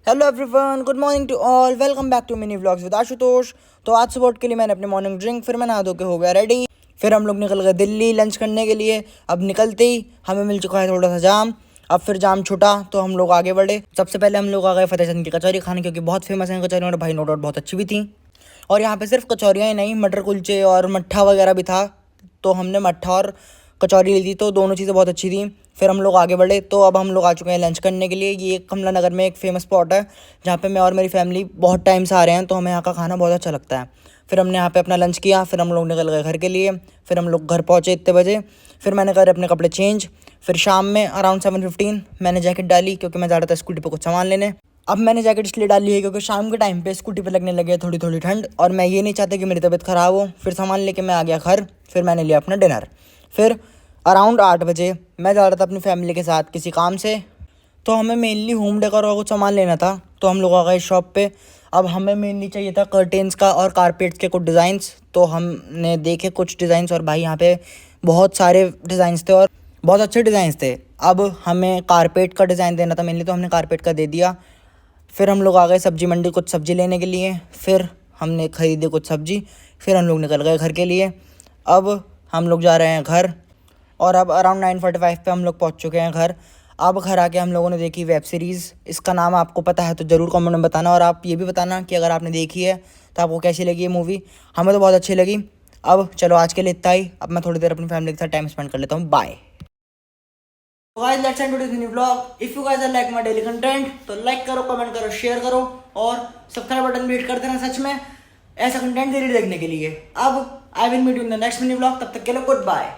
Hello everyone, good morning to all, welcome back to mini vlogs with Ashutosh. तो आज सुबह उठ के लिए मैंने अपनी मॉर्निंग ड्रिंक, फिर मैं नहा धो के हो गया रेडी। फिर हम लोग निकल गए दिल्ली लंच करने के लिए। अब निकलते ही हमें मिल चुका है थोड़ा सा जाम। अब फिर जाम छूटा तो हम लोग आगे बढ़े। सबसे पहले हम लोग आ गए फतेहचंद की कचौरी खाने, क्योंकि बहुत फेमस है कचौरी और भाई नो डाउट बहुत अच्छी भी थी। और यहाँ पे सिर्फ कचौरियाँ ही नहीं, मटर कुलचे और मट्ठा वगैरह भी था। तो हमने मट्ठा और कचौरी ली थी, तो दोनों चीज़ें बहुत अच्छी थी। फिर हम लोग आगे बढ़े, तो अब हम लोग आ चुके हैं लंच करने के लिए। ये कमला नगर में एक फ़ेमस स्पॉट है जहाँ पे मैं और मेरी फैमिली बहुत टाइम से आ रहे हैं, तो हमें यहाँ का खाना बहुत अच्छा लगता है। फिर हमने यहाँ पे अपना लंच किया, फिर हम लोग निकल गए घर के लिए। फिर हम लोग घर पहुँचे इतने बजे। फिर मैंने करे अपने कपड़े चेंज। फिर शाम में अराउंड 7:15 मैंने जैकेट डाली, क्योंकि मैं जा रहा था स्कूटी पर कुछ सामान लेने। अब मैंने जैकेट इसलिए डाली है क्योंकि शाम के टाइम पे स्कूटी पे लगने लगे थोड़ी थोड़ी ठंड, और मैं ये नहीं चाहता कि मेरी तबीयत ख़राब हो। फिर सामान लेके मैं आ गया घर। फिर मैंने लिया अपना डिनर। फिर अराउंड 8 बजे मैं जा रहा था अपनी फैमिली के साथ किसी काम से। तो हमें मेनली होम डेकोर का कुछ सामान लेना था, तो हम लोग आ गए शॉप पे। अब हमें मेनली चाहिए था कर्टेन्स का और कारपेट्स के कुछ डिज़ाइंस। तो हमने देखे कुछ डिज़ाइंस, और भाई यहाँ पे बहुत सारे डिज़ाइंस थे और बहुत अच्छे डिज़ाइंस थे। अब हमें कारपेट का डिज़ाइन देना था मेनली, तो हमने कारपेट का दे दिया। फिर हम लोग आ गए सब्जी मंडी कुछ सब्ज़ी लेने के लिए। फिर हमने ख़रीदे कुछ सब्ज़ी। फिर हम लोग निकल गए घर के लिए। अब हम लोग जा रहे हैं घर, और अब अराउंड 9:45 पे हम लोग पहुंच चुके हैं घर। अब घर आके हम लोगों ने देखी वेब सीरीज़। इसका नाम आपको पता है तो ज़रूर कमेंट में बताना, और आप ये भी बताना कि अगर आपने देखी है तो आपको कैसी लगी ये मूवी। हमें तो बहुत अच्छी लगी। अब चलो आज के लिए इतना ही। अब मैं थोड़ी देर अपनी फैमिली के साथ टाइम स्पेंड कर लेता हूँ। Bye guys, let's end today's mini vlog. If you guys are like my daily content तो लाइक करो, कमेंट करो, शेयर करो, और सब्सक्राइब बटन भी हिट कर देना सच में ऐसा कंटेंट डेली देखने के लिए। अब I will meet you in the next mini vlog. तब तक के लिए गुड बाय।